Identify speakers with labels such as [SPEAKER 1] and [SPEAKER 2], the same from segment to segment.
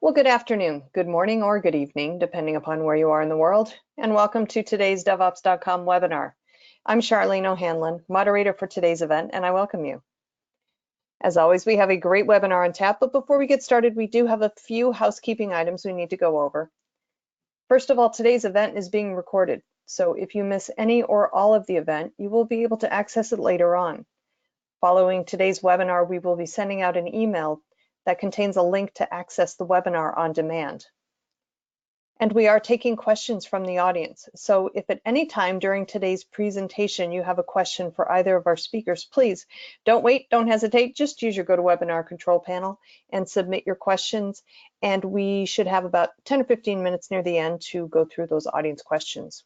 [SPEAKER 1] Well, good afternoon, good morning, or good evening, depending upon where you are in the world, and welcome to today's DevOps.com webinar. I'm Charlene O'Hanlon, moderator for today's event, and I welcome you. As always, we have a great webinar on tap, but before we get started, we do have a few housekeeping items we need to go over. First of all, today's event is being recorded, so if you miss any or all of the event, you will be able to access it later on. Following today's webinar, we will be sending out an email that contains a link to access the webinar on demand. And we are taking questions from the audience. So if at any time during today's presentation you have a question for either of our speakers, please don't wait, don't hesitate, just use your GoToWebinar control panel and submit your questions. And we should have about 10 or 15 minutes near the end to go through those audience questions.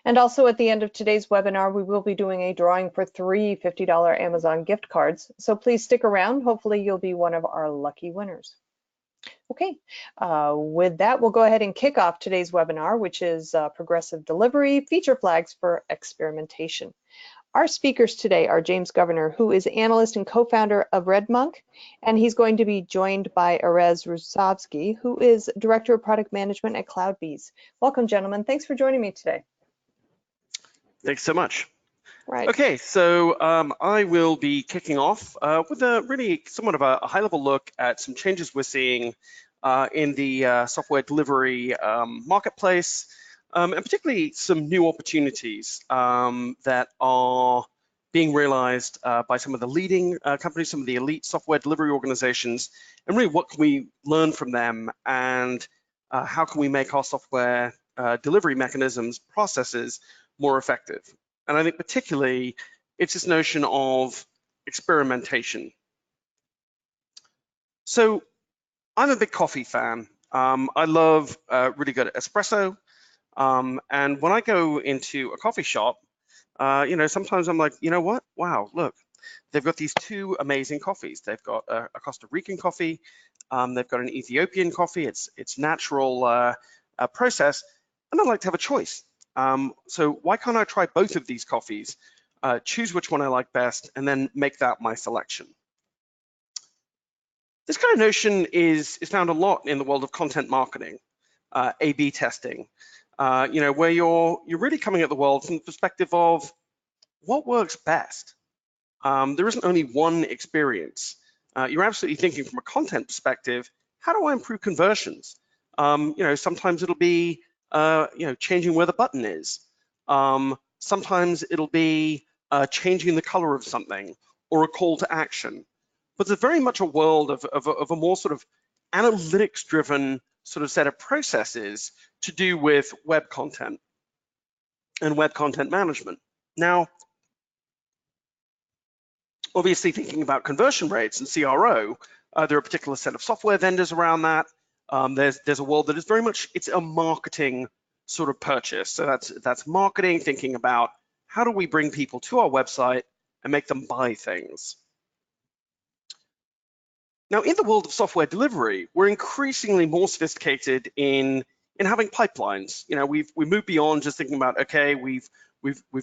[SPEAKER 1] And also at the end of today's webinar, we will be doing a drawing for 3 $50 Amazon gift cards. So please stick around. Hopefully you'll be one of our lucky winners. Okay, with that, we'll go ahead and kick off today's webinar, which is Progressive Delivery, Feature Flags for Experimentation. Our speakers today are James Governor, who is analyst and co-founder of Redmonk, and he's going to be joined by Erez Rusovsky, who is Director of Product Management at CloudBees. Welcome, gentlemen. Thanks for joining me today.
[SPEAKER 2] Thanks so much.
[SPEAKER 1] Right.
[SPEAKER 2] Okay, so I will be kicking off with a really somewhat of a high-level look at some changes we're seeing in the software delivery marketplace, and particularly some new opportunities that are being realized by some of the leading companies, some of the elite software delivery organizations, and really what can we learn from them, and how can we make our software delivery mechanisms, processes more effective. And I think particularly it's this notion of experimentation. So I'm a big coffee fan. I love really good espresso. And when I go into a coffee shop, sometimes I'm like, you know what? Wow, look, they've got these two amazing coffees. They've got a Costa Rican coffee. They've got an Ethiopian coffee. It's natural process, and I'd like to have a choice. So why can't I try both of these coffees, choose which one I like best, and then make that my selection? This kind of notion is found a lot in the world of content marketing, A/B testing, where you're really coming at the world from the perspective of what works best. There isn't only one experience. You're absolutely thinking from a content perspective, how do I improve conversions? Sometimes it'll be changing where the button is. Sometimes it'll be changing the color of something or a call to action. But there's very much a world of a more sort of analytics-driven sort of set of processes to do with web content and web content management. Now, obviously thinking about conversion rates and CRO, there are a particular set of software vendors around that. There's a world that is very much, it's a marketing sort of purchase. So that's marketing, thinking about how do we bring people to our website and make them buy things. Now, in the world of software delivery, we're increasingly more sophisticated in having pipelines. We've moved beyond just thinking about, okay, we've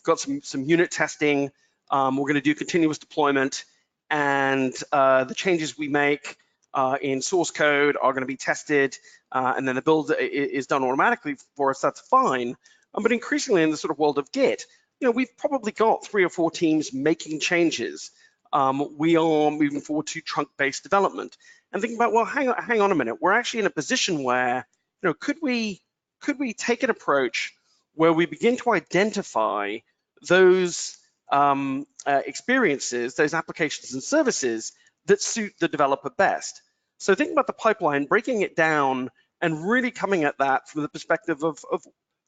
[SPEAKER 2] got some unit testing. We're going to do continuous deployment, and the changes we make in source code are going to be tested, and then the build is done automatically for us. That's fine. But increasingly in the sort of world of Git, we've probably got 3 or 4 teams making changes. We are moving forward to trunk-based development and thinking about, well, hang on a minute. We're actually in a position where, could we take an approach where we begin to identify those experiences, those applications and services that suit the developer best. So think about the pipeline, breaking it down, and really coming at that from the perspective of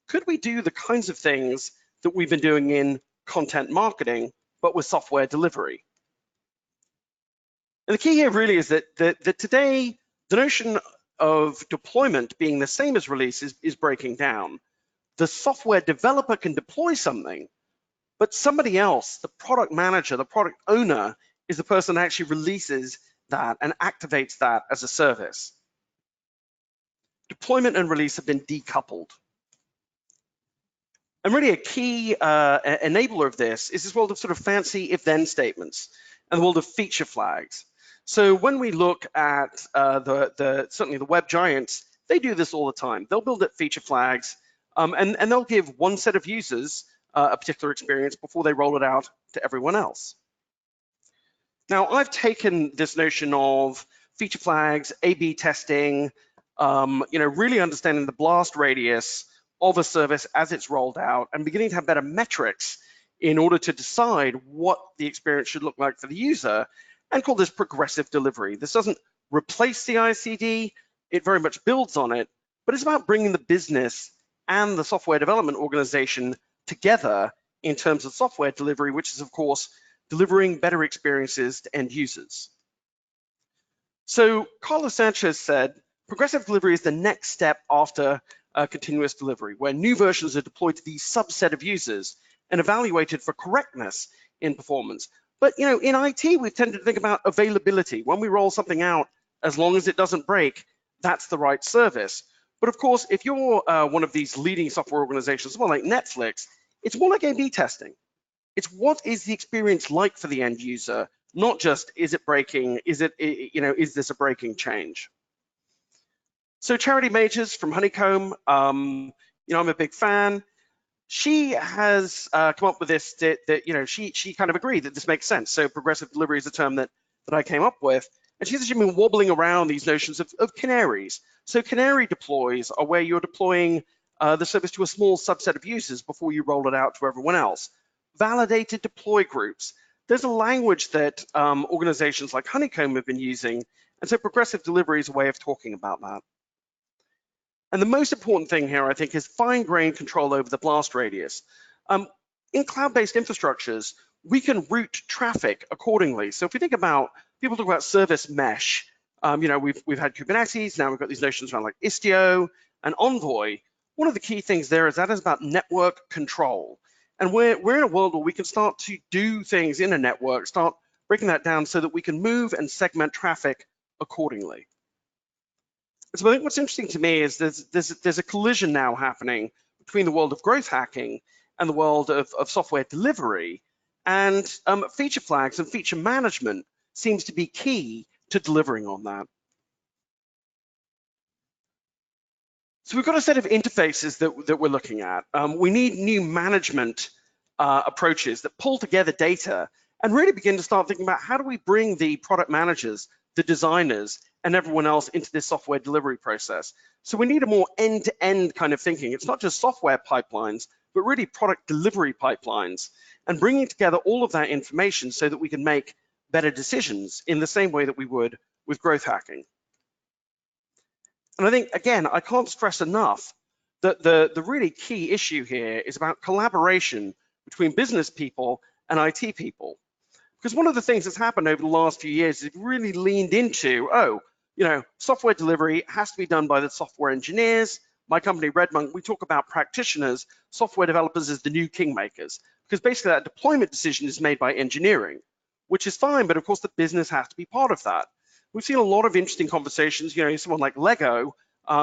[SPEAKER 2] could we do the kinds of things that we've been doing in content marketing, but with software delivery? And the key here really is that today, the notion of deployment being the same as release is breaking down. The software developer can deploy something, but somebody else, the product manager, the product owner, is the person that actually releases that and activates that as a service. Deployment and release have been decoupled. And really a key enabler of this is this world of sort of fancy if-then statements and the world of feature flags. So when we look at certainly the web giants, they do this all the time. They'll build up feature flags, and they'll give one set of users a particular experience before they roll it out to everyone else. Now, I've taken this notion of feature flags, A/B testing, really understanding the blast radius of a service as it's rolled out and beginning to have better metrics in order to decide what the experience should look like for the user, and call this progressive delivery. This doesn't replace the ICD, it very much builds on it, but it's about bringing the business and the software development organization together in terms of software delivery, which is, of course, delivering better experiences to end users. So Carlos Sanchez said, progressive delivery is the next step after continuous delivery, where new versions are deployed to the subset of users and evaluated for correctness in performance. But in IT, we've tended to think about availability. When we roll something out, as long as it doesn't break, that's the right service. But of course, if you're one of these leading software organizations, well, like Netflix, it's more like A/B testing. It's what is the experience like for the end user, not just is it breaking, is this a breaking change? So Charity Majors from Honeycomb, I'm a big fan. She has come up with this that she kind of agreed that this makes sense. So progressive delivery is a term that I came up with, and she's actually been wobbling around these notions of canaries. So canary deploys are where you're deploying the service to a small subset of users before you roll it out to everyone else. Validated deploy groups. There's a language that organizations like Honeycomb have been using, and so progressive delivery is a way of talking about that. And the most important thing here, I think, is fine-grained control over the blast radius. In cloud-based infrastructures, we can route traffic accordingly. So if we think about, people talk about service mesh. We've had Kubernetes, now we've got these notions around like Istio and Envoy. One of the key things there is that is about network control. And we're in a world where we can start to do things in a network, start breaking that down so that we can move and segment traffic accordingly. So I think what's interesting to me is there's a collision now happening between the world of growth hacking and the world of software delivery, and feature flags and feature management seems to be key to delivering on that. So we've got a set of interfaces that we're looking at. We need new management approaches that pull together data and really begin to start thinking about how do we bring the product managers, the designers, and everyone else into this software delivery process. So we need a more end-to-end kind of thinking. It's not just software pipelines, but really product delivery pipelines, and bringing together all of that information so that we can make better decisions in the same way that we would with growth hacking. And I think, again, I can't stress enough that the really key issue here is about collaboration between business people and IT people. Because one of the things that's happened over the last few years is really leaned into, software delivery has to be done by the software engineers. My company, Redmonk, we talk about practitioners, software developers as the new kingmakers, because basically that deployment decision is made by engineering, which is fine, but of course the business has to be part of that. We've seen a lot of interesting conversations, someone like Lego,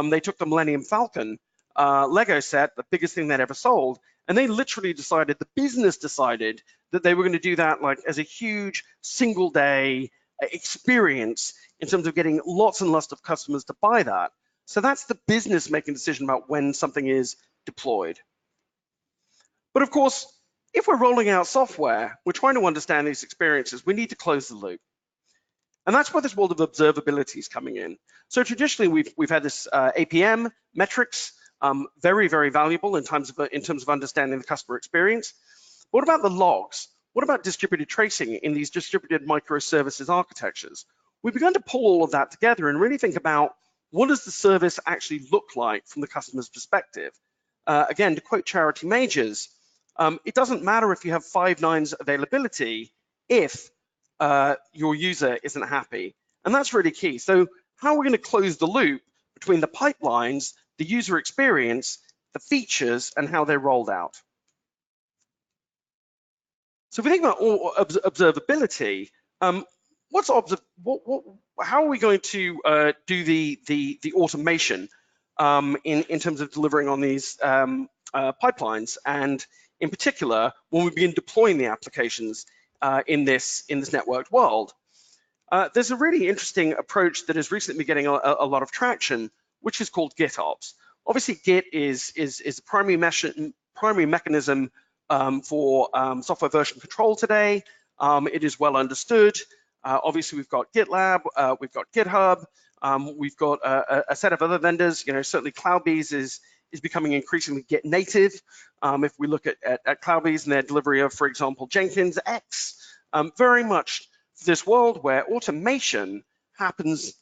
[SPEAKER 2] they took the Millennium Falcon Lego set, the biggest thing they'd ever sold, and they literally decided, the business decided that they were going to do that like as a huge single day experience in terms of getting lots and lots of customers to buy that. So that's the business making a decision about when something is deployed. But of course, if we're rolling out software, we're trying to understand these experiences, we need to close the loop. And that's where this world of observability is coming in. So traditionally, we've had this APM metrics, very, very valuable in terms of understanding the customer experience. What about the logs? What about distributed tracing in these distributed microservices architectures? We've begun to pull all of that together and really think about what does the service actually look like from the customer's perspective. Again, to quote Charity Majors, it doesn't matter if you have 5 nines availability if your user isn't happy. And that's really key. So how are we going to close the loop between the pipelines, the user experience, the features, and how they're rolled out? So if we think about observability, how are we going to do the automation in terms of delivering on these pipelines, and in particular when we begin deploying the applications in this networked world? There's a really interesting approach that has recently been getting a lot of traction, which is called Git Ops. Obviously, Git is a primary mechanism for software version control today. It is well understood. Obviously, we've got GitLab, we've got GitHub, we've got a set of other vendors. Certainly CloudBees is becoming increasingly Git native. If we look at CloudBees and their delivery of, for example, Jenkins X, very much this world where automation happens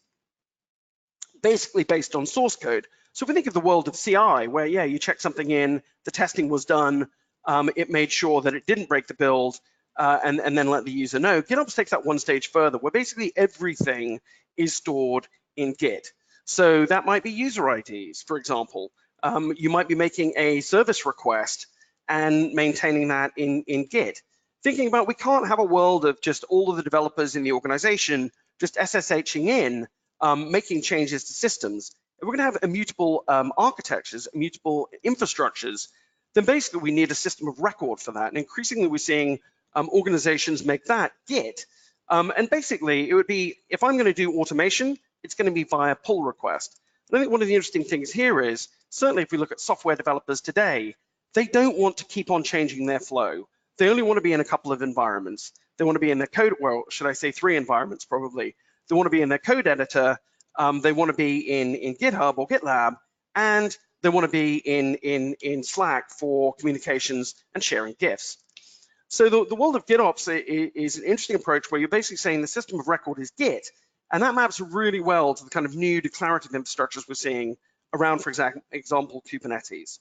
[SPEAKER 2] basically based on source code. So if we think of the world of CI, where, yeah, you check something in, the testing was done, it made sure that it didn't break the build, and then let the user know. GitOps takes that one stage further, where basically everything is stored in Git. So that might be user IDs, for example. You might be making a service request and maintaining that in Git. Thinking about, we can't have a world of just all of the developers in the organization just SSHing in, making changes to systems. If we're going to have immutable architectures, immutable infrastructures, then basically we need a system of record for that. And increasingly we're seeing organizations make that Git. And basically it would be, if I'm going to do automation, it's going to be via pull request. And I think one of the interesting things here is, certainly if we look at software developers today, they don't want to keep on changing their flow. They only want to be in a couple of environments. They want to be in their code, well, should I say 3 environments probably. They want to be in their code editor, they want to be in GitHub or GitLab, and they want to be in Slack for communications and sharing GIFs. So the world of GitOps is an interesting approach where you're basically saying the system of record is Git, and that maps really well to the kind of new declarative infrastructures we're seeing around, for example, Kubernetes.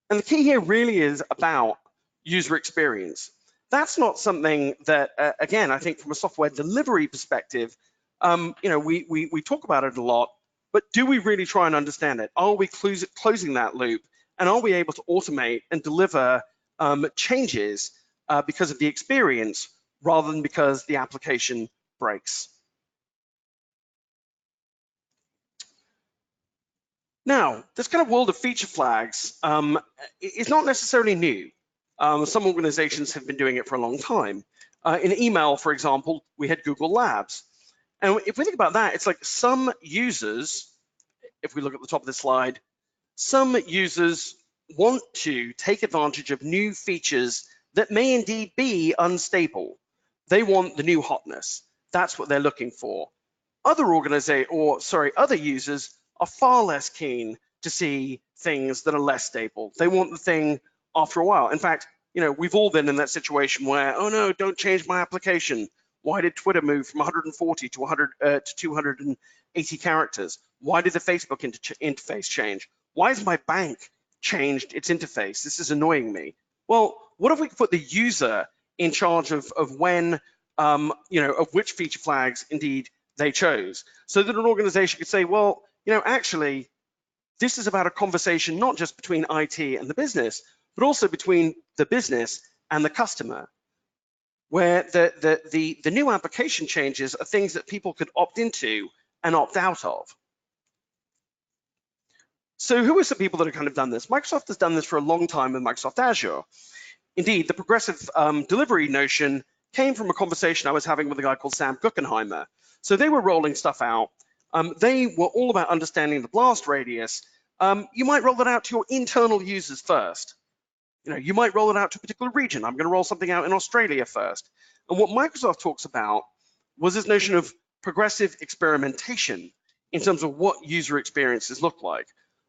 [SPEAKER 2] And the key here really is about user experience. That's not something that, again, I think from a software delivery perspective, we talk about it a lot, but do we really try and understand it? Are we closing that loop? And are we able to automate and deliver changes because of the experience rather than because the application breaks? Now, this kind of world of feature flags is not necessarily new. Some organizations have been doing it for a long time. In email, for example, we had Google Labs. And if we think about that, it's like some users, if we look at the top of the slide, some users want to take advantage of new features that may indeed be unstable. They want the new hotness. That's what they're looking for. Other users are far less keen to see things that are less stable. They want the thing after a while. In fact, we've all been in that situation where, oh no, don't change my application. Why did Twitter move from 140 to 280 characters? Why did the Facebook interface change? Why has my bank changed its interface? This is annoying me. Well, what if we could put the user in charge of when, of which feature flags indeed they chose, so that an organization could say, well, actually, this is about a conversation not just between IT and the business, but also between the business and the customer, where the new application changes are things that people could opt into and opt out of. So who are some people that have kind of done this? Microsoft has done this for a long time with Microsoft Azure. Indeed, the progressive delivery notion came from a conversation I was having with a guy called Sam Guggenheimer. So they were rolling stuff out. They were all about understanding the blast radius. You might roll it out to your internal users first. You might roll it out to a particular region. I'm going to roll something out in Australia first. And what Microsoft talks about was this notion of progressive experimentation in terms of what user experiences look like.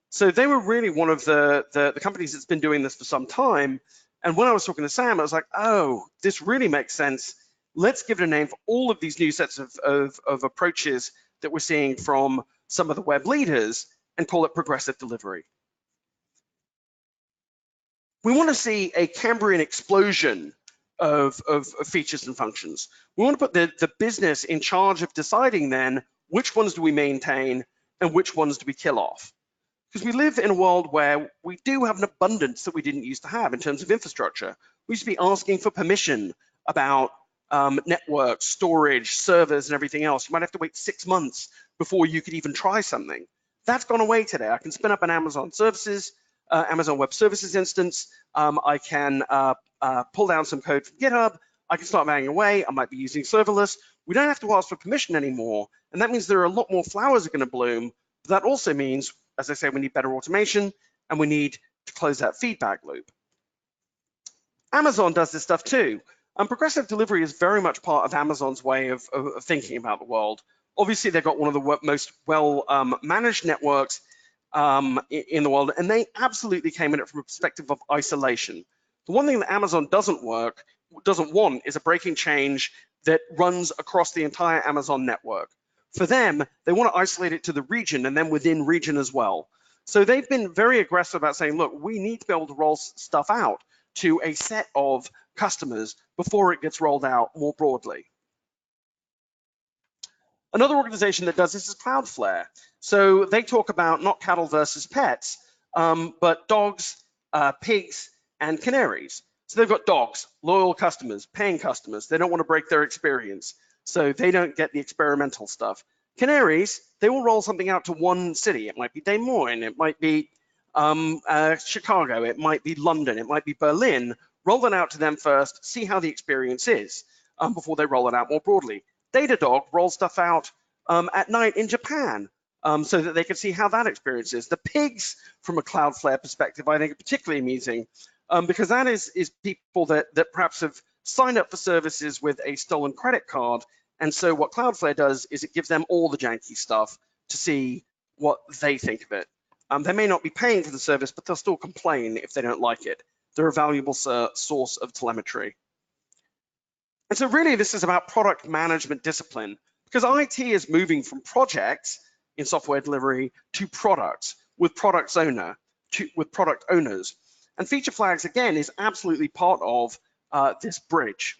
[SPEAKER 2] So they were really one of the companies that's been doing this for some time. And when I was talking to Sam, I was like, oh, this really makes sense. Let's give it a name for all of these new sets of approaches that we're seeing from some of the web leaders and call it progressive delivery. We want to see a Cambrian explosion of features and functions. We want to put the business in charge of deciding then which ones do we maintain and which ones do we kill off. Because we live in a world where we do have an abundance that we didn't used to have in terms of infrastructure. We used to be asking for permission about network, storage, servers, and everything else. You might have to wait 6 months before you could even try something. That's gone away today. I can spin up an Amazon Web Services instance. I can pull down some code from GitHub. I can start banging away. I might be using serverless. We don't have to ask for permission anymore. And that means there are a lot more flowers are going to bloom. But that also means, as I say, we need better automation and we need to close that feedback loop. Amazon does this stuff too. Progressive delivery is very much part of Amazon's way of thinking about the world. Obviously, they've got one of the most well managed networks in the world, and they absolutely came at it from a perspective of isolation. The one thing that Amazon doesn't want is a breaking change that runs across the entire Amazon network. For them, they want to isolate it to the region and then within region as well. So they've been very aggressive about saying, look, we need to be able to roll stuff out to a set of customers before it gets rolled out more broadly. Another organization that does this is Cloudflare. So they talk about not cattle versus pets, but dogs, pigs, and canaries. So they've got dogs, loyal customers, paying customers. They don't want to break their experience, so they don't get the experimental stuff. Canaries, they will roll something out to one city. It might be Des Moines, it might be Chicago, it might be London, it might be Berlin. Roll it out to them first, see how the experience is before they roll it out more broadly. Datadog rolls stuff out at night in Japan so that they can see how that experience is. The pigs, from a Cloudflare perspective, I think are particularly amusing because that is people that perhaps have signed up for services with a stolen credit card. And so what Cloudflare does is it gives them all the janky stuff to see what they think of it. They may not be paying for the service, but they'll still complain if they don't like it. They're a valuable source of telemetry. And so really this is about product management discipline, because IT is moving from projects in software delivery to products with product owners. And feature flags, again, is absolutely part of this bridge.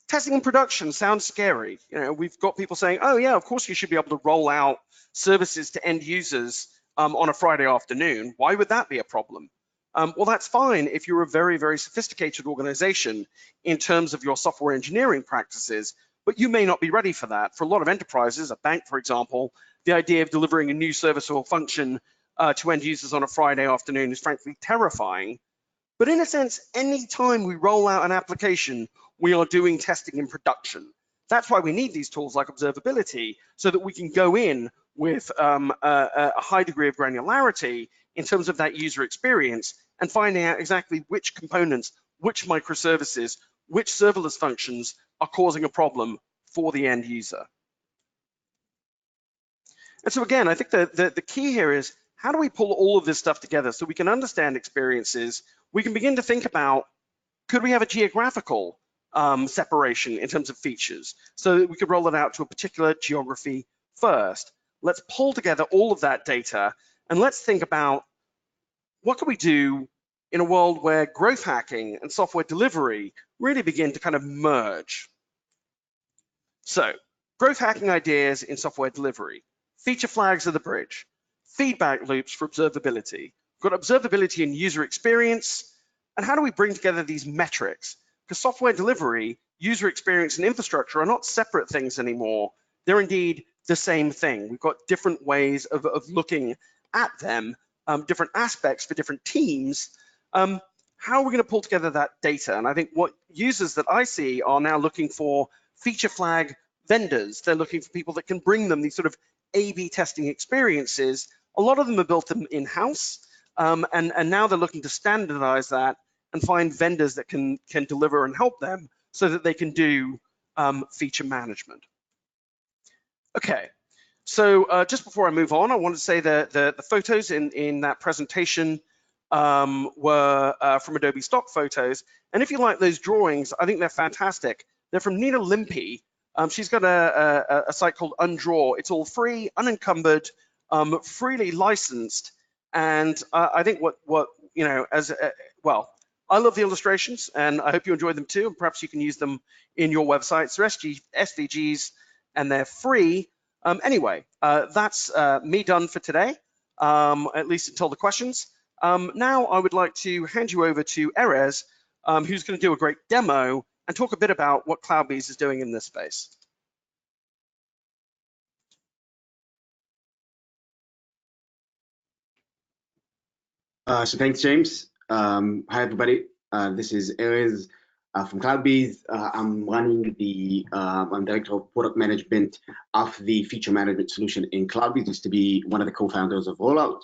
[SPEAKER 2] Testing in production sounds scary. You know, we've got people saying, oh yeah, of course you should be able to roll out services to end users on a Friday afternoon. Why would that be a problem? Well, that's fine if you're a very, very sophisticated organization in terms of your software engineering practices, but you may not be ready for that. For a lot of enterprises, a bank, for example, the idea of delivering a new service or function to end users on a Friday afternoon is frankly terrifying. But in a sense, any time we roll out an application, we are doing testing in production. That's why we need these tools like observability, so that we can go in with a high degree of granularity in terms of that user experience and finding out exactly which components, which microservices, which serverless functions are causing a problem for the end user. And so again, I think the key here is, how do we pull all of this stuff together so we can understand experiences? We can begin to think about, could we have a geographical separation in terms of features so that we could roll it out to a particular geography first? Let's pull together all of that data and let's think about what can we do in a world where growth hacking and software delivery really begin to kind of merge. So, growth hacking ideas in software delivery. Feature flags are the bridge. Feedback loops for observability. We've got observability and user experience. And how do we bring together these metrics? Because software delivery, user experience, and infrastructure are not separate things anymore. They're indeed the same thing. We've got different ways of looking at them, different aspects for different teams. How are we going to pull together that data? And I think what users that I see are now looking for feature flag vendors. They're looking for people that can bring them these sort of A/B testing experiences. A lot of them are built in-house, and now they're looking to standardize that and find vendors that can deliver and help them so that they can do feature management. Okay, so just before I move on, I want to say that the photos in that presentation were from Adobe stock photos. And if you like those drawings, I think they're fantastic. They're from Nina Limpy. She's got a site called Undraw. It's all free, unencumbered, freely licensed. And I think what you know, well, I love the illustrations, and I hope you enjoy them too. And perhaps you can use them in your websites. They're SVGs, and they're free. Anyway, that's me done for today, at least until the questions. Now I would like to hand you over to Erez, who's going to do a great demo and talk a bit about what CloudBees is doing in this space.
[SPEAKER 3] So thanks, James. Hi, everybody. This is Erez from CloudBees. I'm running I'm Director of Product Management of the Feature Management Solution in CloudBees, just to be one of the co-founders of Rollout.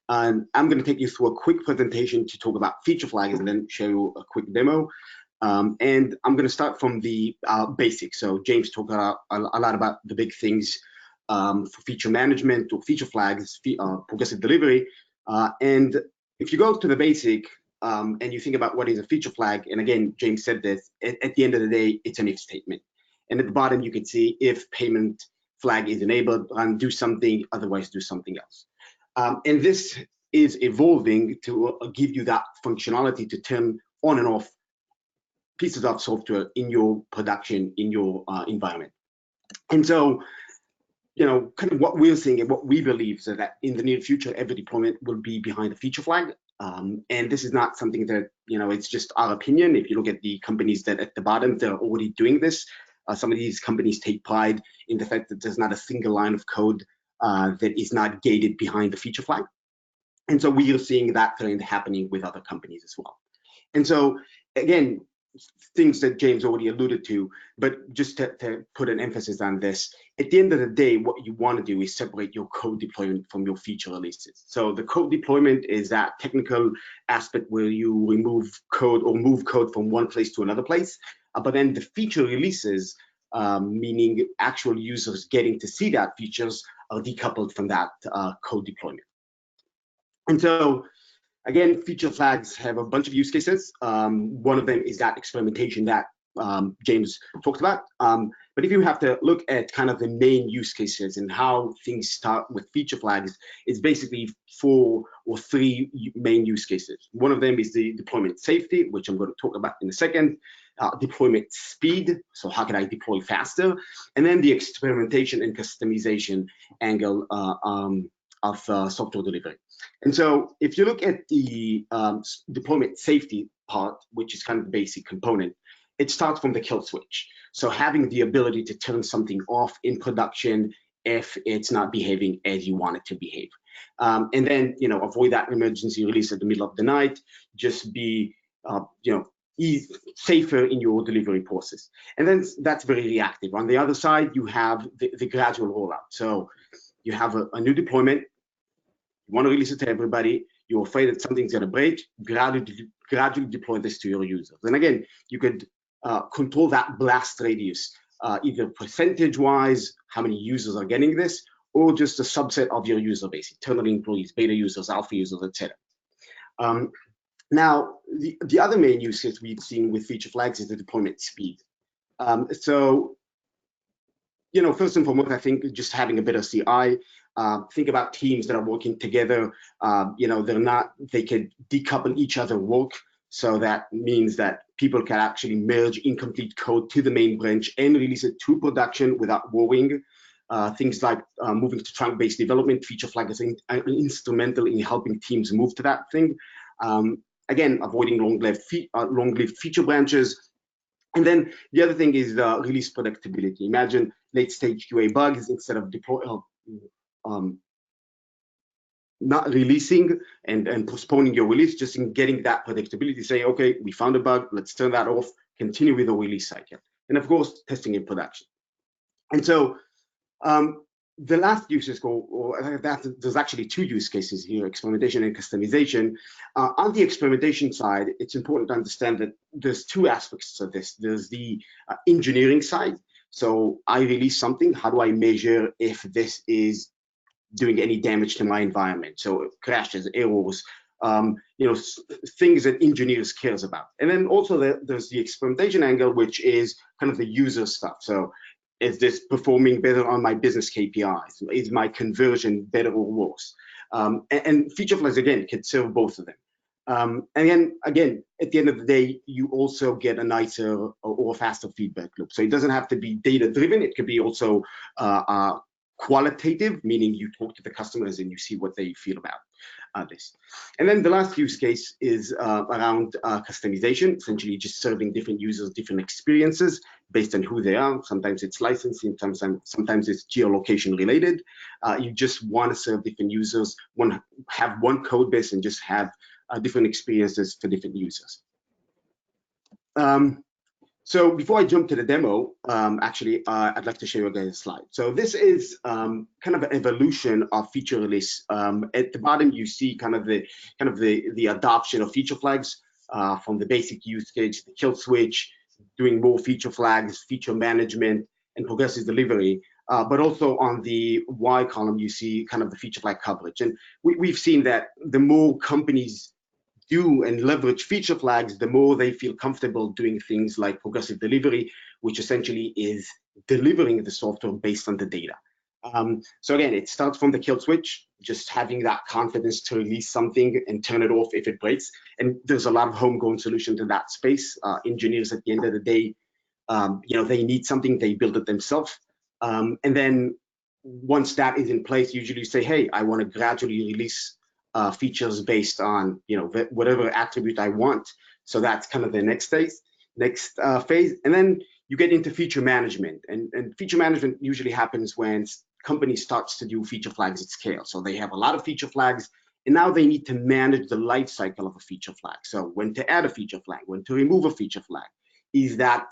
[SPEAKER 3] And I'm going to take you through a quick presentation to talk about feature flags and then show you a quick demo. And I'm going to start from the basics. So James talked a lot about the big things for feature management or feature flags, progressive delivery. And if you go to the basic and you think about what is a feature flag, and again, James said this, at the end of the day, it's an if statement. And at the bottom, you can see if payment flag is enabled, run, do something, otherwise do something else. And this is evolving to give you that functionality to turn on and off pieces of software in your production, in your environment. And so, you know, kind of what we're seeing and what we believe is that in the near future, every deployment will be behind a feature flag. And this is not something that, you know, it's just our opinion. If you look at the companies that at the bottom, they're already doing this. Some of these companies take pride in the fact that there's not a single line of code that is not gated behind the feature flag. And so we are seeing that trend happening with other companies as well. And so, again, things that James already alluded to, but just to put an emphasis on this, at the end of the day, what you want to do is separate your code deployment from your feature releases. So the code deployment is that technical aspect where you remove code or move code from one place to another place. But then the feature releases, meaning actual users getting to see that features, are decoupled from that code deployment. And so, again, feature flags have a bunch of use cases. One of them is that experimentation that James talked about. But if you have to look at kind of the main use cases and how things start with feature flags, it's basically 4 or 3 main use cases. One of them is the deployment safety, which I'm going to talk about in a second. Deployment speed, so how can I deploy faster? And then the experimentation and customization angle of software delivery. And so if you look at the deployment safety part, which is kind of the basic component, it starts from the kill switch. So having the ability to turn something off in production if it's not behaving as you want it to behave. And then, you know, avoid that emergency release at the middle of the night, just be, you know, safer in your delivery process. And then that's very reactive. On the other side, you have the gradual rollout. So you have a new deployment, you want to release it to everybody, you're afraid that something's going to break, gradually deploy this to your users. And again, you could control that blast radius, either percentage-wise, how many users are getting this, or just a subset of your user base, internal employees, beta users, alpha users, etc. Now, the other main use case we've seen with feature flags is the deployment speed. So, you know, first and foremost, I think just having a better CI. Think about teams that are working together. You know, they could decouple each other work. So that means that people can actually merge incomplete code to the main branch and release it to production without worrying. Things like moving to trunk-based development, feature flags are instrumental in helping teams move to that thing. Again, avoiding long-lived feature branches. And then the other thing is release predictability. Imagine late-stage QA bugs instead of not releasing and postponing your release, just in getting that predictability, say, okay, we found a bug, let's turn that off, continue with the release cycle. And of course, testing in production. And so the last use case, there's actually 2 use cases here, experimentation and customization. On the experimentation side, it's important to understand that there's 2 aspects of this. There's the engineering side. So I release something, how do I measure if this is doing any damage to my environment? So crashes, errors, you know, things that engineers cares about. And then also there's the experimentation angle, which is kind of the user stuff. So is this performing better on my business KPIs? Is my conversion better or worse? And feature flags, again, can serve both of them. And then, again, at the end of the day, you also get a nicer or faster feedback loop. So it doesn't have to be data-driven. It could be also qualitative, meaning you talk to the customers and you see what they feel about this. And then the last use case is around customization, essentially just serving different users different experiences based on who they are. Sometimes it's licensing, sometimes it's geolocation related. You just want to serve different users, have one code base and just have different experiences for different users. So before I jump to the demo, actually, I'd like to show you guys a slide. So this is kind of an evolution of feature release. At the bottom, you see kind of the adoption of feature flags from the basic use case, the kill switch, doing more feature flags, feature management, and progressive delivery. But also on the Y column, you see kind of the feature flag coverage. And we've seen that the more companies do and leverage feature flags, the more they feel comfortable doing things like progressive delivery, which essentially is delivering the software based on the data. So again, it starts from the kill switch, just having that confidence to release something and turn it off if it breaks. And there's a lot of homegrown solutions in that space. Engineers at the end of the day, they need something, they build it themselves. And then once that is in place, usually say, hey, I want to gradually release features based on whatever attribute I want. So that's kind of the next phase. And then you get into feature management, and feature management usually happens when companies starts to do feature flags at scale. So they have a lot of feature flags, and now they need to manage the life cycle of a feature flag. So when to add a feature flag, when to remove a feature flag, is that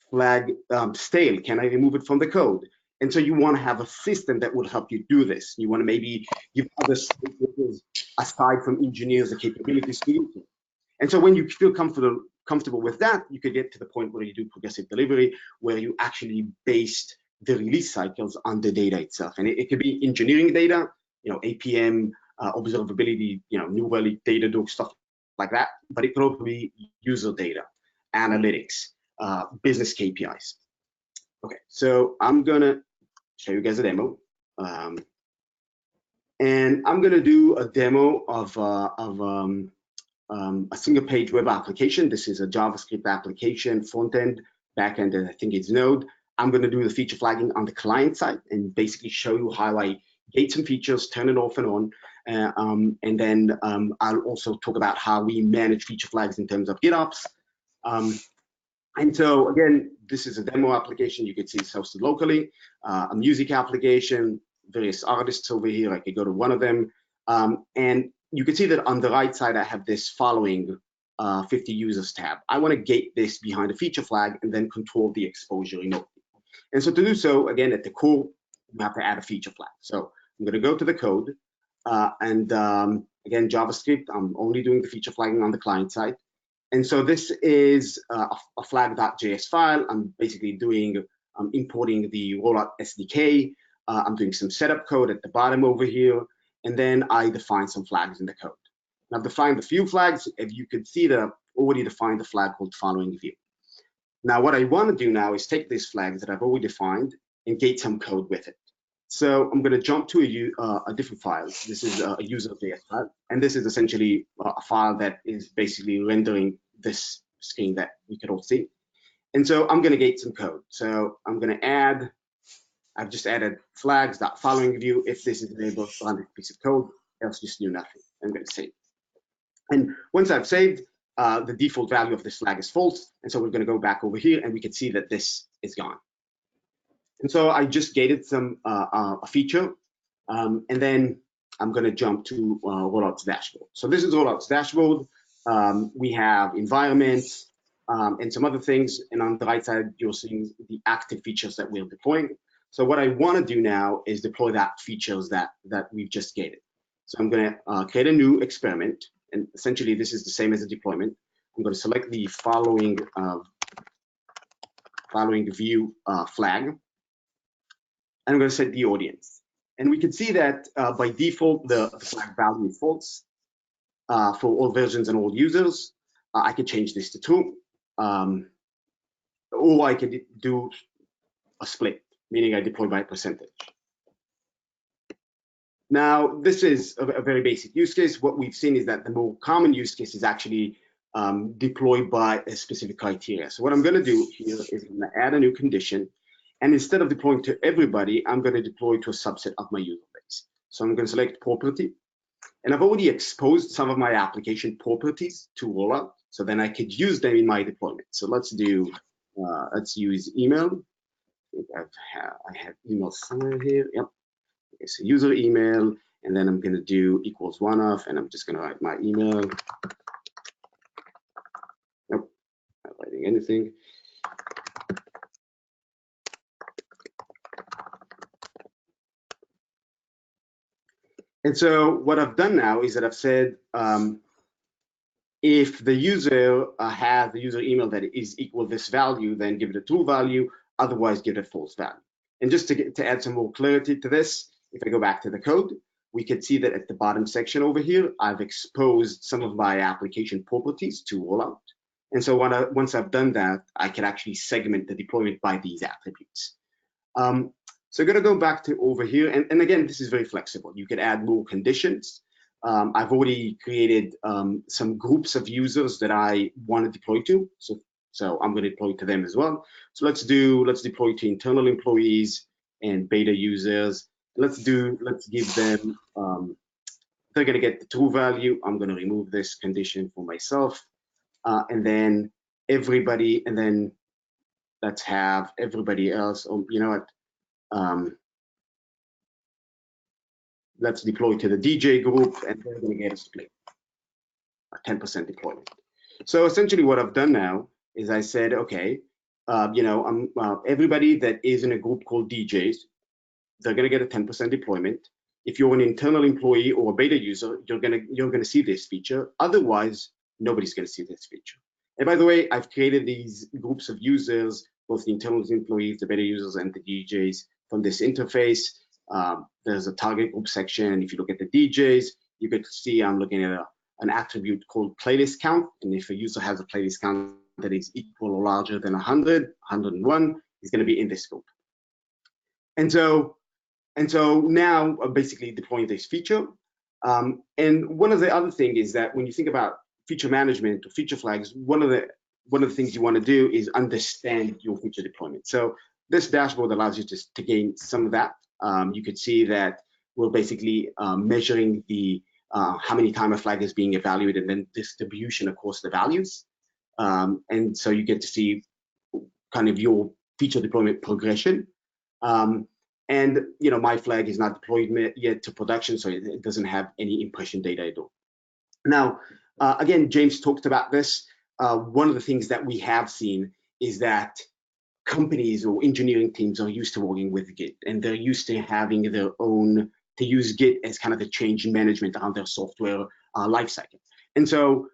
[SPEAKER 3] flag stale? Can I remove it from the code? And so you want to have a system that will help you do this. You want to maybe give other stakeholders aside from engineers the capabilities to do it. And so when you feel comfortable with that, you could get to the point where you do progressive delivery, where you actually based the release cycles on the data itself. And it could be engineering data, APM, observability, New Relic, Datadog, stuff like that. But it could also be user data, analytics, business KPIs. Okay, so I'm gonna show you guys a demo. And I'm gonna do a demo of a single page web application. This is a JavaScript application, front end, back end, and I think it's Node. I'm gonna do the feature flagging on the client side and basically show you how I gate some features, turn it off and on. And then I'll also talk about how we manage feature flags in terms of Git Ops. And so again, this is a demo application. You can see it's hosted locally, a music application, various artists over here. I could go to one of them. And you can see that on the right side, I have this following 50 users tab. I want to gate this behind a feature flag and then control the exposure remotely. And so to do so, again, at the core, you have to add a feature flag. So I'm going to go to the code. Again, JavaScript, I'm only doing the feature flagging on the client side. And so this is a flag.js file. I'm basically doing, importing the rollout SDK. I'm doing some setup code at the bottom over here. And then I define some flags in the code. And I've defined a few flags. If you could see that I've already defined a flag called following view. Now, what I want to do now is take these flags that I've already defined and gate some code with it. So I'm going to jump to a different file. This is a user.js file. And this is essentially a file that is basically rendering this screen that we can all see. And so I'm going to gate some code. So I'm going to add, I've just added flags.following view. If this is enabled, run this piece of code, else just do nothing. I'm going to save. And once I've saved, the default value of this flag is false. And so we're going to go back over here and we can see that this is gone. And so I just gated some a feature, and then I'm going to jump to rollouts dashboard. So this is rollouts dashboard. We have environments and some other things, and on the right side you're seeing the active features that we're deploying. So what I want to do now is deploy that features that we've just gated. So I'm going to create a new experiment, and essentially this is the same as a deployment. I'm going to select the following view flag. And I'm going to set the audience. And we can see that by default, the flag value is false for all versions and all users. I could change this to true, or I could do a split, meaning I deploy by percentage. Now, this is a very basic use case. What we've seen is that the more common use case is actually deployed by a specific criteria. So what I'm going to do here is I'm going to add a new condition. And instead of deploying to everybody, I'm going to deploy to a subset of my user base. So I'm going to select property. And I've already exposed some of my application properties to rollout. So then I could use them in my deployment. So let's use email. I have email somewhere here. Yep. Okay, so user email. And then I'm going to do equals one of, and I'm just going to write my email. Nope, I write typing anything. And so what I've done now is that I've said, if the user has the user email that is equal this value, then give it a true value, otherwise give it a false value. And just to add some more clarity to this, if I go back to the code, we can see that at the bottom section over here, I've exposed some of my application properties to rollout. And so once I've done that, I can actually segment the deployment by these attributes. So I'm going to go back to over here. And again, this is very flexible. You can add more conditions. I've already created some groups of users that I want to deploy to. So I'm going to deploy to them as well. So let's deploy to internal employees and beta users. Let's give them, they're going to get the true value. I'm going to remove this condition for myself. And then everybody, and then let's have everybody else. Oh, you know what? Let's deploy to the DJ group, and they're going to get a split, a 10% deployment. So essentially what I've done now is I said, okay, everybody that is in a group called DJs, they're going to get a 10% deployment. If you're an internal employee or a beta user, you're going to see this feature. Otherwise, nobody's going to see this feature. And by the way, I've created these groups of users, both the internal employees, the beta users, and the DJs from this interface. There's a target group section, and if you look at the DJs, you can see I'm looking at an attribute called playlist count, and if a user has a playlist count that is equal or larger than 100, 101, is going to be in this group. And so now I'm basically deploying this feature. And one of the other things is that when you think about feature management or feature flags, one of the things you want to do is understand your feature deployment. So this dashboard allows you to gain some of that. You could see that we're basically measuring the how many time a flag is being evaluated and then distribution across the values. And so you get to see kind of your feature deployment progression. And my flag is not deployed yet to production, so it doesn't have any impression data at all. Now, again, James talked about this. One of the things that we have seen is that companies or engineering teams are used to working with Git, and they're used to having their own, to use Git as kind of the change management around their software lifecycle. And so,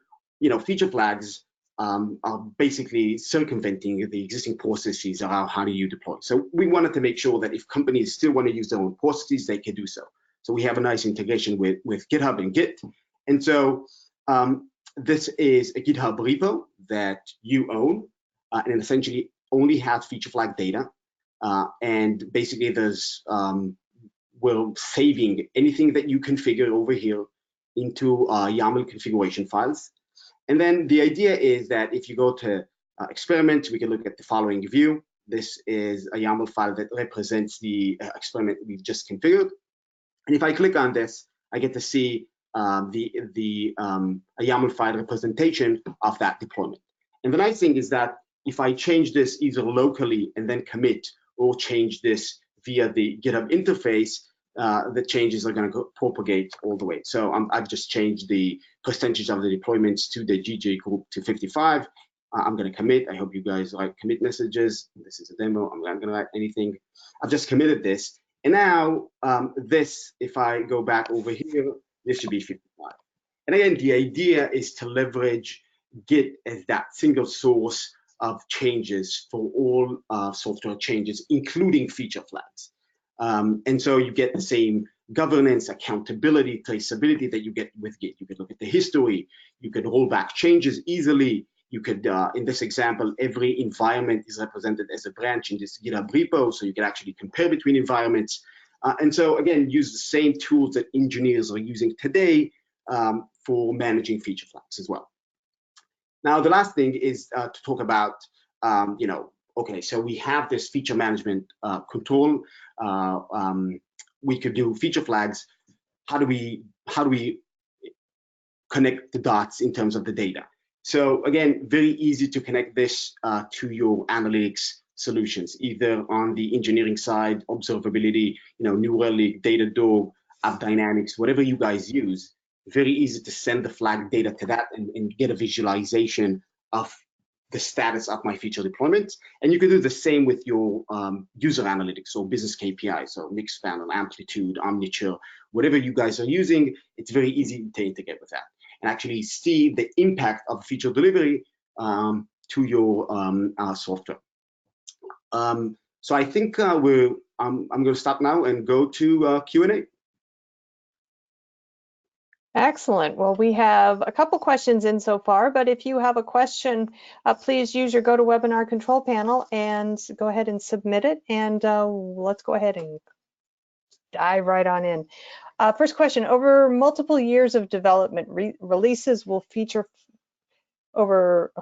[SPEAKER 3] feature flags are basically circumventing the existing processes around how do you deploy. So we wanted to make sure that if companies still want to use their own processes, they can do so. So we have a nice integration with GitHub and Git. And so this is a GitHub repo that you own, and essentially only has feature flag data. And basically there's, we're saving anything that you configure over here into YAML configuration files. And then the idea is that if you go to experiment, we can look at the following view. This is a YAML file that represents the experiment we've just configured. And if I click on this, I get to see a YAML file representation of that deployment. And the nice thing is that if I change this either locally and then commit, or change this via the GitHub interface, the changes are going to propagate all the way. So I've just changed the percentage of the deployments to the GJ group to 55. I'm going to commit. I hope you guys write commit messages. This is a demo. I'm not going to write anything. I've just committed this. And now this, if I go back over here, this should be 55. And again, the idea is to leverage Git as that single source of changes for all software changes, including feature flags. And so you get the same governance, accountability, traceability that you get with Git. You could look at the history. You could roll back changes easily. You could, in this example, every environment is represented as a branch in this GitHub repo, so you can actually compare between environments. And so again, use the same tools that engineers are using today for managing feature flags as well. Now, the last thing is to talk about, okay, so we have this feature management control. We could do feature flags. How do we connect the dots in terms of the data? So again, very easy to connect this to your analytics solutions, either on the engineering side, observability, New Relic, Datadog, AppDynamics, whatever you guys use. Very easy to send the flag data to that and get a visualization of the status of my feature deployment. And you can do the same with your user analytics or business KPIs, so Mixpanel, Amplitude, Omniture, whatever you guys are using. It's very easy to integrate with that and actually see the impact of feature delivery to your software. So I think I'm going to stop now and go to Q&A.
[SPEAKER 1] Excellent. Well, we have a couple questions in so far, but if you have a question, please use your GoToWebinar control panel and go ahead and submit it. And let's go ahead and dive right on in. First question, over multiple years of development, releases will feature over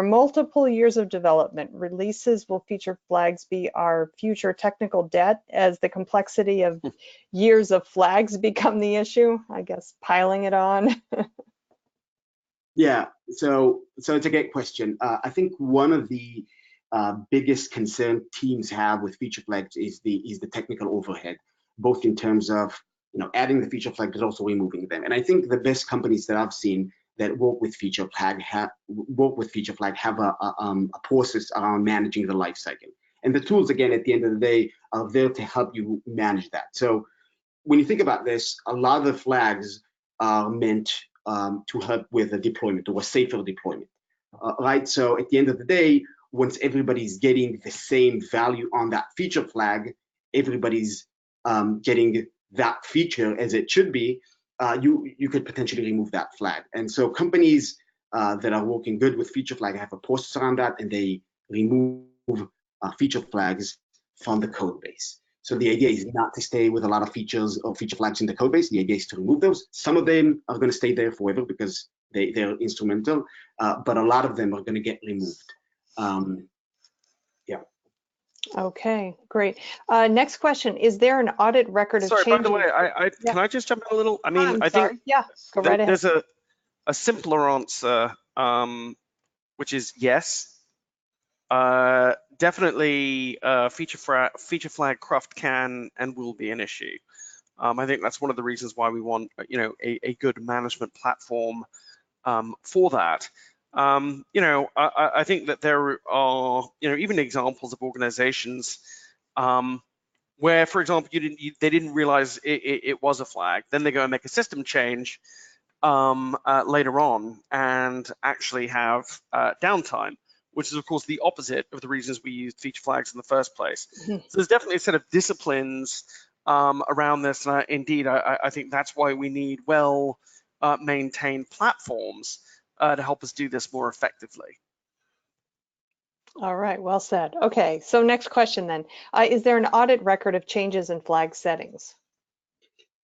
[SPEAKER 1] multiple years of development, releases will feature flags be our future technical debt as the complexity of years of flags become the issue, I guess, piling it on.
[SPEAKER 3] Yeah, so it's a great question. I think one of the biggest concern teams have with feature flags is the technical overhead, both in terms of adding the feature flag but also removing them. And I think the best companies that I've seen that work with feature flag have a process around managing the life cycle. And the tools, again, at the end of the day, are there to help you manage that. So when you think about this, a lot of the flags are meant to help with a deployment or a safer deployment, right? So at the end of the day, once everybody's getting the same value on that feature flag, everybody's getting that feature as it should be, you could potentially remove that flag. And so companies that are working good with feature flag have a process around that, and they remove feature flags from the code base. So the idea is not to stay with a lot of features or feature flags in the code base. The idea is to remove those. Some of them are going to stay there forever because they're instrumental, but a lot of them are going to get removed. Yeah.
[SPEAKER 1] Okay, great. Next question, is there an audit record of changes?
[SPEAKER 2] Sorry, by the way, can I just jump in a little? I mean, I think
[SPEAKER 1] yeah, go right ahead.
[SPEAKER 2] There's a simpler answer, which is yes. Definitely feature flag craft can and will be an issue. I think that's one of the reasons why we want a good management platform for that. I think that there are even examples of organizations where, for example, they didn't realize it was a flag. Then they go and make a system change later on and actually have downtime, which is of course the opposite of the reasons we use feature flags in the first place. So there's definitely a set of disciplines around this. And indeed, I think that's why we need well maintained platforms to help us do this more effectively.
[SPEAKER 1] All right, well said. Okay, so next question then. Is there an audit record of changes in flag settings?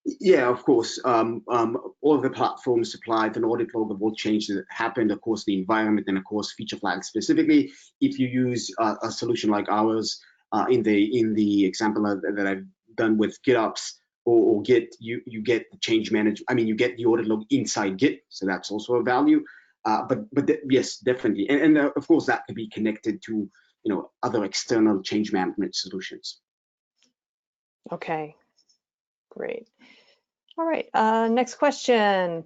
[SPEAKER 3] Yeah, of course. All of the platforms supplied an audit log of what changes that happened, of course, the environment, and of course, feature flags specifically. If you use a solution like ours, in the example that I've done with Git Ops or Git, you get the change management. I mean, you get the audit log inside Git, so that's also a value. But yes, definitely, and of course, that could be connected to other external change management solutions.
[SPEAKER 1] Okay, great. All right, next question.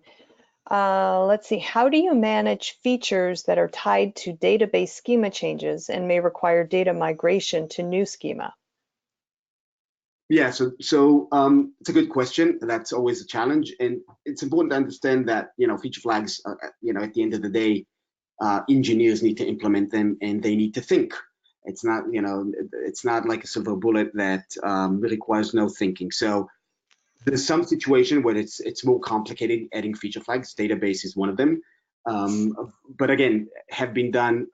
[SPEAKER 1] Let's see, how do you manage features that are tied to database schema changes and may require data migration to new schema?
[SPEAKER 3] Yeah, so it's a good question. That's always a challenge, and it's important to understand that feature flags, at the end of the day, engineers need to implement them and they need to think. It's not it's not like a silver bullet that requires no thinking. So there's some situation where it's more complicated adding feature flags. Database is one of them, but again, have been done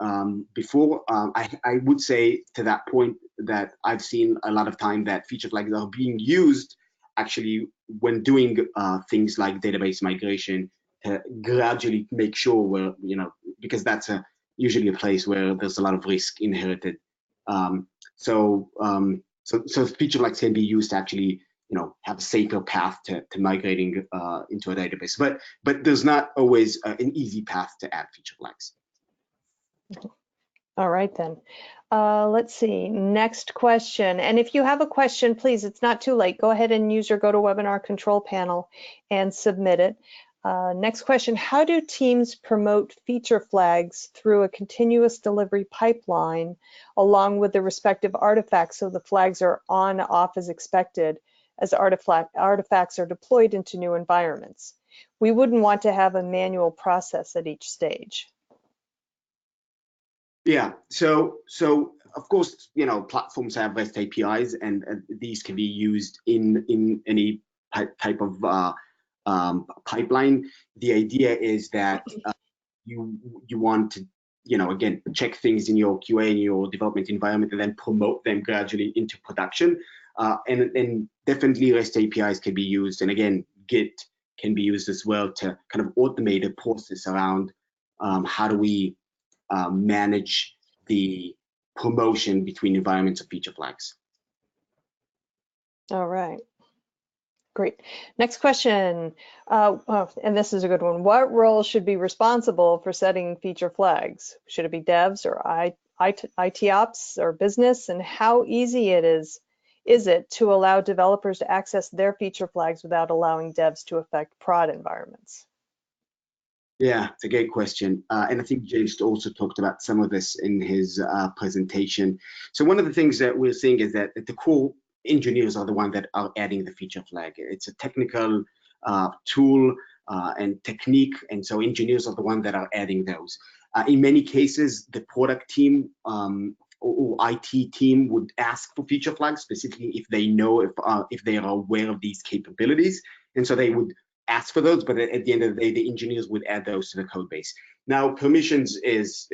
[SPEAKER 3] before. I would say to that point that I've seen a lot of time that feature flags are being used actually when doing things like database migration to gradually make sure where because that's usually a place where there's a lot of risk inherited. So feature flags can be used to actually have a safer path to migrating into a database, but there's not always an easy path to add feature flags.
[SPEAKER 1] All right then. Let's see, next question. And if you have a question, please, it's not too late. Go ahead and use your GoToWebinar control panel and submit it. Next question, how do teams promote feature flags through a continuous delivery pipeline along with the respective artifacts so the flags are on, off as expected as artifacts are deployed into new environments? We wouldn't want to have a manual process at each stage.
[SPEAKER 3] Yeah, so of course, you know, platforms have REST APIs, and these can be used in any type of pipeline. The idea is that you want to, you know, again, check things in your QA and your development environment, and then promote them gradually into production. And definitely REST APIs can be used, and again, Git can be used as well to kind of automate a process around how do we manage the promotion between environments of feature flags.
[SPEAKER 1] All right. Great. Next question, and this is a good one. What role should be responsible for setting feature flags? Should it be devs or IT ops or business? And how easy is it to allow developers to access their feature flags without allowing devs to affect prod environments?
[SPEAKER 3] Yeah, it's a great question. And I think James also talked about some of this in his presentation. So one of the things that we're seeing is that the core engineers are the ones that are adding the feature flag. It's a technical tool and technique, and so engineers are the ones that are adding those. In many cases, the product team or IT team would ask for feature flags, specifically if they know if they are aware of these capabilities, and so they would ask for those. But at the end of the day, the engineers would add those to the code base. Now, permissions is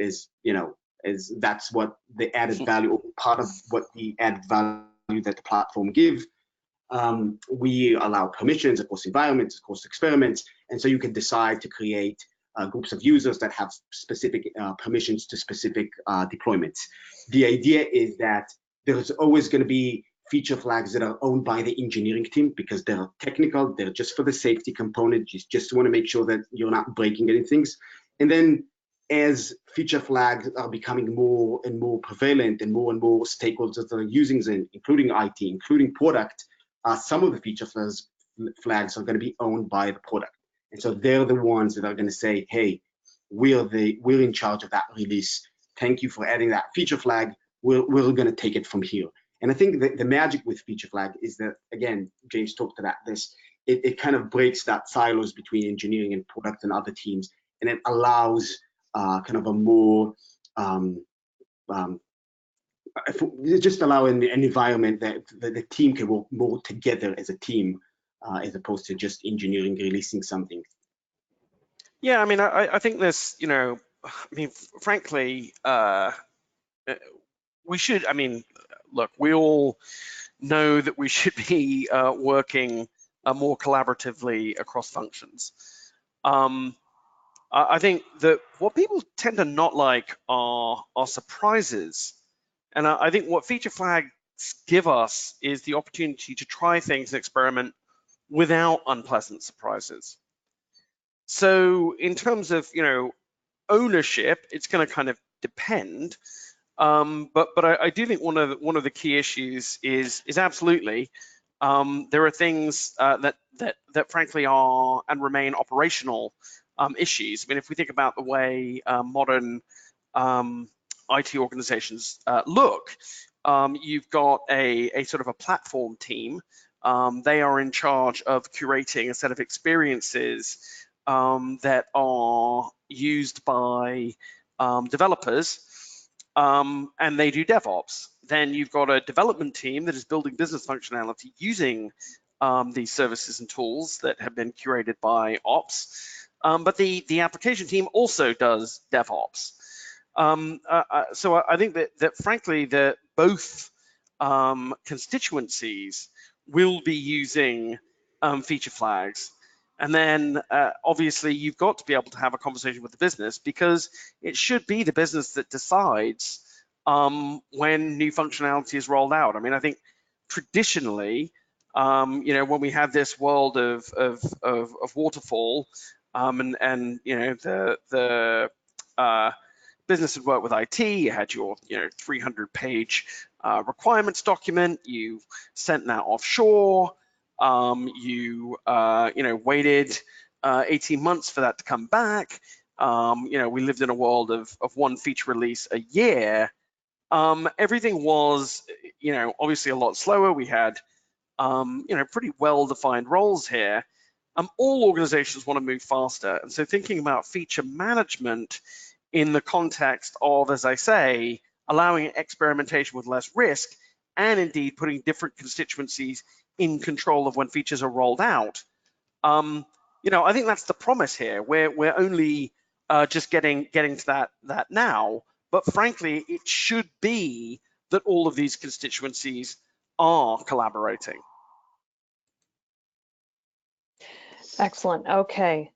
[SPEAKER 3] that's what the added value, or part of what the added value that the platform give. We allow permissions across environments, across experiments, and so you can decide to create groups of users that have specific permissions to specific deployments. The idea is that there's always going to be feature flags that are owned by the engineering team because they're technical, they're just for the safety component, you just want to make sure that you're not breaking any things. And then as feature flags are becoming more and more prevalent and more stakeholders are using them, including IT, including product, some of the feature flags are going to be owned by the product. And so they're the ones that are going to say, hey, we're in charge of that release. Thank you for adding that feature flag. We're going to take it from here. And I think that the magic with feature flag is that, again, James talked about this, it kind of breaks that silos between engineering and product and other teams, and it allows kind of a more, just allowing an environment that the team can work more together as a team, as opposed to just engineering releasing something.
[SPEAKER 2] Yeah, I mean, I think this, you know, I mean, frankly, we should, I mean, look, we all know that we should be working more collaboratively across functions. I think that what people tend to not like are surprises. And I think what feature flags give us is the opportunity to try things and experiment without unpleasant surprises. So in terms of, you know, ownership, it's going to kind of depend. But I do think one of the key issues is absolutely there are things that frankly are and remain operational issues. I mean, if we think about the way modern IT organizations look, you've got a sort of a platform team. They are in charge of curating a set of experiences that are used by developers, and they do DevOps. Then you've got a development team that is building business functionality using these services and tools that have been curated by Ops. But the application team also does DevOps. So I think that frankly, that both constituencies will be using feature flags. And then obviously you've got to be able to have a conversation with the business, because it should be the business that decides when new functionality is rolled out. I mean, I think traditionally, you know, when we had this world of waterfall, and you know, the business would work with IT. You had your 300-page requirements document. You sent that offshore. You waited 18 months for that to come back. We lived in a world of one feature release a year. Everything was, obviously a lot slower. We had, pretty well-defined roles here. All organizations want to move faster. And so thinking about feature management in the context of, as I say, allowing experimentation with less risk, and indeed putting different constituencies in control of when features are rolled out. I think that's the promise here. We're only just getting to that now, but frankly, it should be that all of these constituencies are collaborating.
[SPEAKER 1] Excellent. Okay.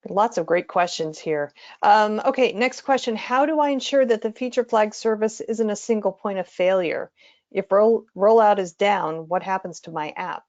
[SPEAKER 1] Lots of great questions here. Okay, next question. How do I ensure that the feature flag service isn't a single point of failure? If rollout is down, what happens to my app?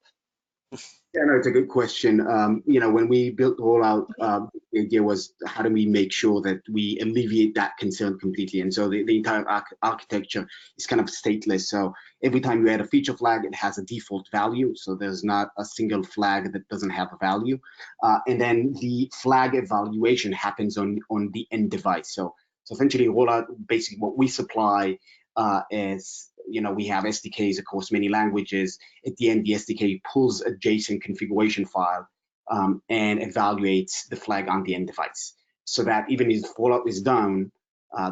[SPEAKER 3] Yeah, no, it's a good question. When we built rollout, the idea was how do we make sure that we alleviate that concern completely? And so the entire architecture is kind of stateless. So every time you add a feature flag, it has a default value. So there's not a single flag that doesn't have a value. And then the flag evaluation happens on the end device. So essentially, rollout, basically what we supply is, we have SDKs across many languages. At the end, the SDK pulls a JSON configuration file and evaluates the flag on the end device, so that even if rollout is done,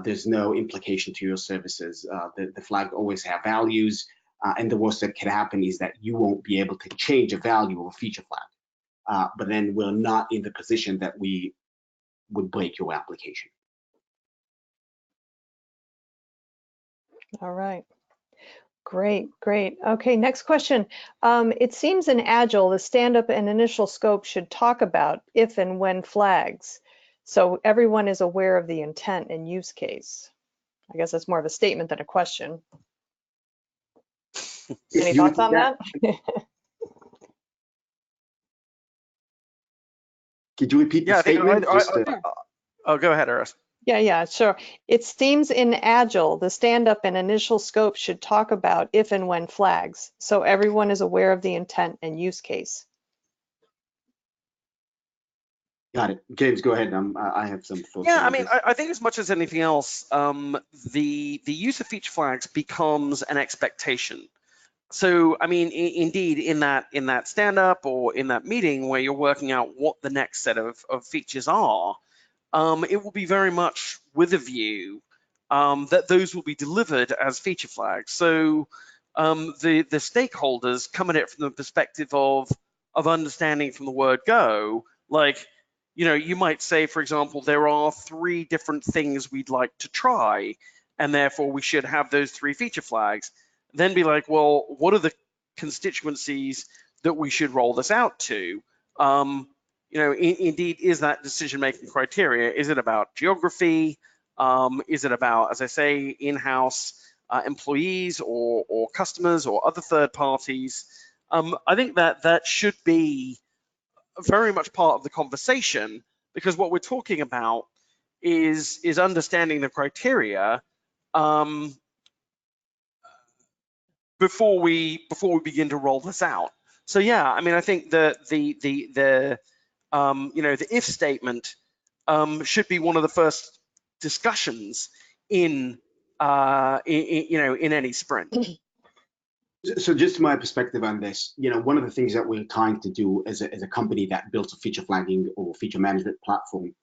[SPEAKER 3] there's no implication to your services. The flag always have values, and the worst that can happen is that you won't be able to change a value of a feature flag. But then we're not in the position that we would break your application.
[SPEAKER 1] All right. Great. Okay, next question. It seems in Agile, the stand-up and initial scope should talk about if and when flags, so everyone is aware of the intent and use case. I guess that's more of a statement than a question. Any thoughts on that?
[SPEAKER 3] Could you repeat the statement?
[SPEAKER 2] Oh, go ahead, Erez.
[SPEAKER 1] Yeah, sure. It seems in Agile, the stand-up and initial scope should talk about if and when flags, so everyone is aware of the intent and use case.
[SPEAKER 3] Got it. James, go ahead. I have some thoughts.
[SPEAKER 2] Yeah, I think as much as anything else, the use of feature flags becomes an expectation. So, indeed, in that stand-up or in that meeting where you're working out what the next set of features are, it will be very much with a view that those will be delivered as feature flags. So the stakeholders come at it from the perspective of understanding from the word go, like, you might say, for example, there are 3 different things we'd like to try, and therefore we should have those 3 feature flags. Then be like, well, what are the constituencies that we should roll this out to? Indeed, is that decision-making criteria? Is it about geography? Is it about, as I say, in-house employees or customers or other third parties? I think that should be very much part of the conversation, because what we're talking about is understanding the criteria before we begin to roll this out. So yeah, I think the if statement should be one of the first discussions in any sprint.
[SPEAKER 3] So just my perspective on this, one of the things that we're trying to do as a company that builds a feature flagging or feature management platform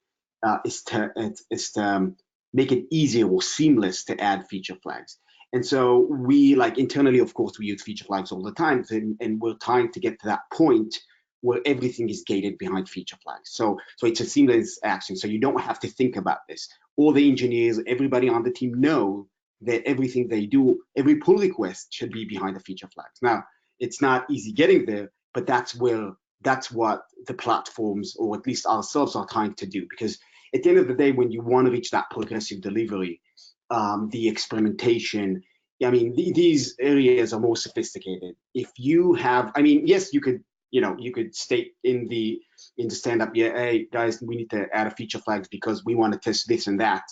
[SPEAKER 3] is to make it easier or seamless to add feature flags. And so we, internally, of course, we use feature flags all the time, and we're trying to get to that point where everything is gated behind feature flags. So it's a seamless action. So you don't have to think about this. All the engineers, everybody on the team know that everything they do, every pull request should be behind the feature flags. Now, it's not easy getting there, but that's what the platforms, or at least ourselves, are trying to do. Because at the end of the day, when you want to reach that progressive delivery, the experimentation, these areas are more sophisticated. If you have, yes, you could state in the stand-up, yeah, hey guys, we need to add a feature flags because we want to test this and that.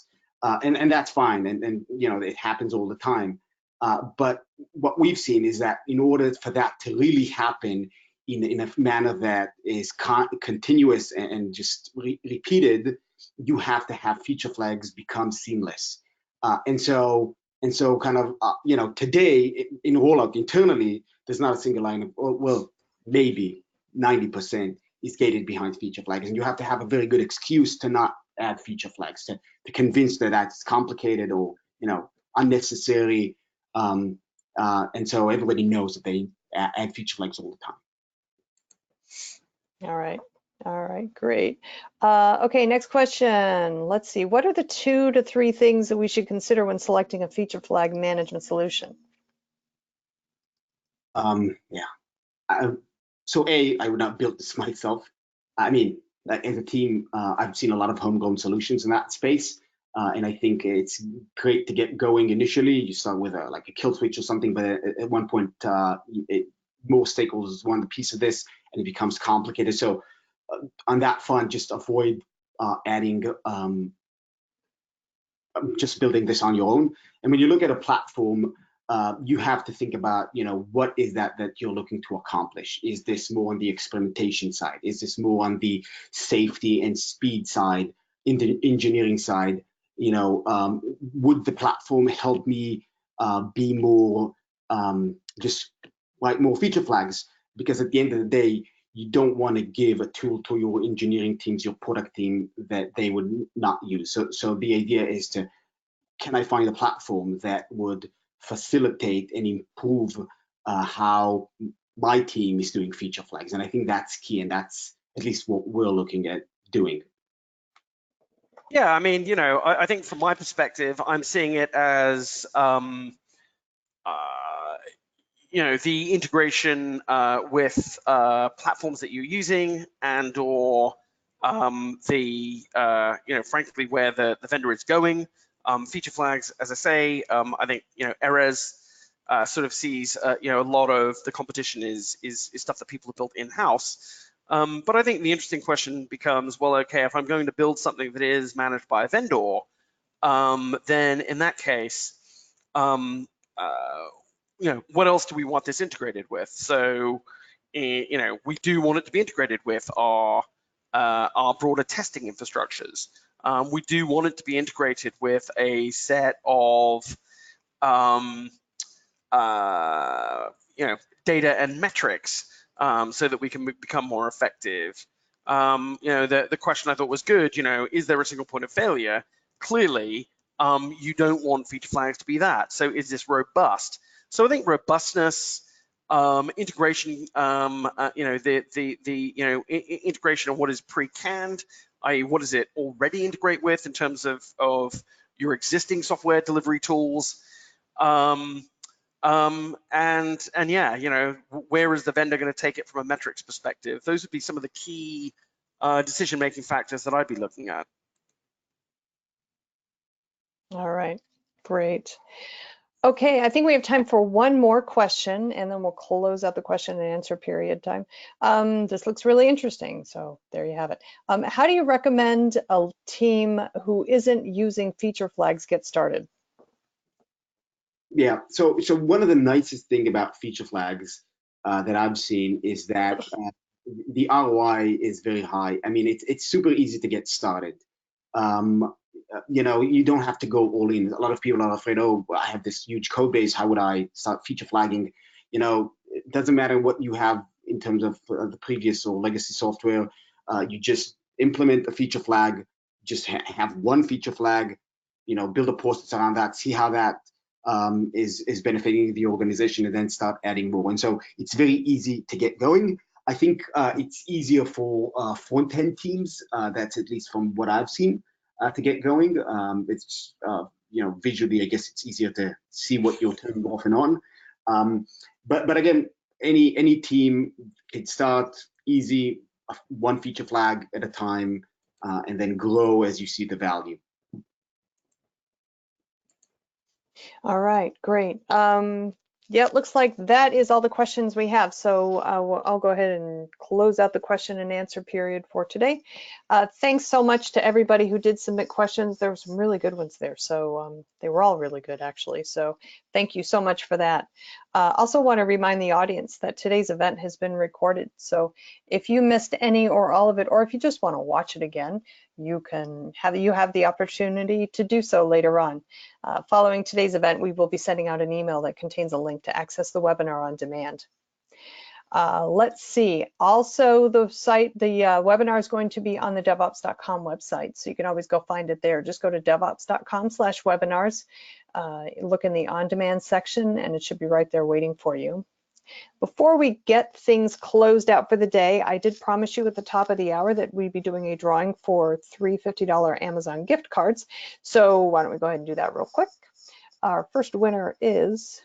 [SPEAKER 3] And that's fine, and it happens all the time. But what we've seen is that in order for that to really happen, in a manner that is continuous and just repeated, you have to have feature flags become seamless. And so kind of, today in rollout internally, there's not a single line of, well, maybe 90% is gated behind feature flags. And you have to have a very good excuse to not add feature flags, to convince that that's complicated or, unnecessary. And so everybody knows that they add feature flags all the time.
[SPEAKER 1] All right, great. Okay, next question. Let's see. What are the 2 to 3 things that we should consider when selecting a feature flag management solution?
[SPEAKER 3] So I would not build this myself. I mean, as a team, I've seen a lot of homegrown solutions in that space. And I think it's great to get going initially. You start with like a kill switch or something, but at one point, more stakeholders want a piece of this, and it becomes complicated. So on that front, just avoid adding, just building this on your own. And when you look at a platform, you have to think about, what is that you're looking to accomplish? Is this more on the experimentation side? Is this more on the safety and speed side, in the engineering side? Would the platform help me be more, just write more feature flags? Because at the end of the day, you don't want to give a tool to your engineering teams, your product team, that they would not use. So the idea is to, can I find a platform that would facilitate and improve how my team is doing feature flags? And I think that's key, and that's at least what we're looking at doing.
[SPEAKER 2] Yeah, I mean, I think from my perspective, I'm seeing it as, the integration with platforms that you're using, and or frankly, where the vendor is going. Feature flags, as I say, I think, Erez sort of sees, a lot of the competition is stuff that people have built in-house. But I think the interesting question becomes, well, okay, if I'm going to build something that is managed by a vendor, then in that case, what else do we want this integrated with? So, we do want it to be integrated with our broader testing infrastructures. We do want it to be integrated with a set of data and metrics, so that we can become more effective. The question I thought was good, is there a single point of failure? Clearly, you don't want feature flags to be that. So is this robust? So I think robustness, integration, integration of what is pre-canned, i.e. what does it already integrate with in terms of your existing software delivery tools, and yeah, where is the vendor going to take it from a metrics perspective? Those would be some of the key decision-making factors that I'd be looking at.
[SPEAKER 1] All right, great. Okay, I think we have time for one more question, and then we'll close out the question and answer period time. This looks really interesting, so there you have it. How do you recommend a team who isn't using feature flags get started?
[SPEAKER 3] Yeah, so one of the nicest thing about feature flags that I've seen is that the ROI is very high. I mean, it's super easy to get started. You don't have to go all in. A lot of people are afraid, oh, I have this huge code base, how would I start feature flagging? It doesn't matter what you have in terms of the previous or legacy software. You just implement a feature flag, just have one feature flag, build a process around that, see how that is benefiting the organization, and then start adding more. And so it's very easy to get going. I think it's easier for front-end teams. That's at least from what I've seen to get going. It's visually, I guess it's easier to see what you're turning off and on. But again, any team can start easy, one feature flag at a time, and then grow as you see the value.
[SPEAKER 1] All right, great. Yeah, it looks like that is all the questions we have. So I'll go ahead and close out the question and answer period for today. Thanks so much to everybody who did submit questions. There were some really good ones there. So they were all really good, actually. So thank you so much for that. Also want to remind the audience that today's event has been recorded. So if you missed any or all of it, or if you just want to watch it again, you have the opportunity to do so later on. Following today's event, we will be sending out an email that contains a link to access the webinar on demand. Let's see. Also, the webinar is going to be on the devops.com website, so you can always go find it there. Just go to devops.com/webinars, look in the on-demand section, and it should be right there waiting for you. Before we get things closed out for the day, I did promise you at the top of the hour that we'd be doing a drawing for 3 $50 Amazon gift cards. So why don't we go ahead and do that real quick. Our first winner is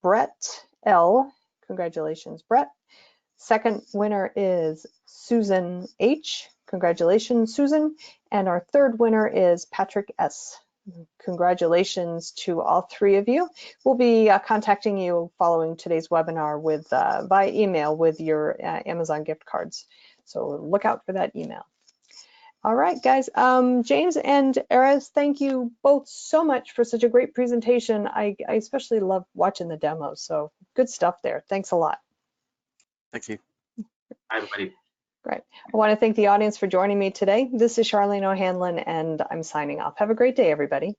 [SPEAKER 1] Brett L. Congratulations, Brett. Second winner is Susan H. Congratulations, Susan. And our third winner is Patrick S. Congratulations to all three of you. We'll be contacting you following today's webinar with by email with your Amazon gift cards. So look out for that email. All right, guys. James and Erez, thank you both so much for such a great presentation. I especially love watching the demos. So good stuff there. Thanks a lot.
[SPEAKER 2] Thank you.
[SPEAKER 3] Hi, everybody.
[SPEAKER 1] Great. I want to thank the audience for joining me today. This is Charlene O'Hanlon, and I'm signing off. Have a great day, everybody.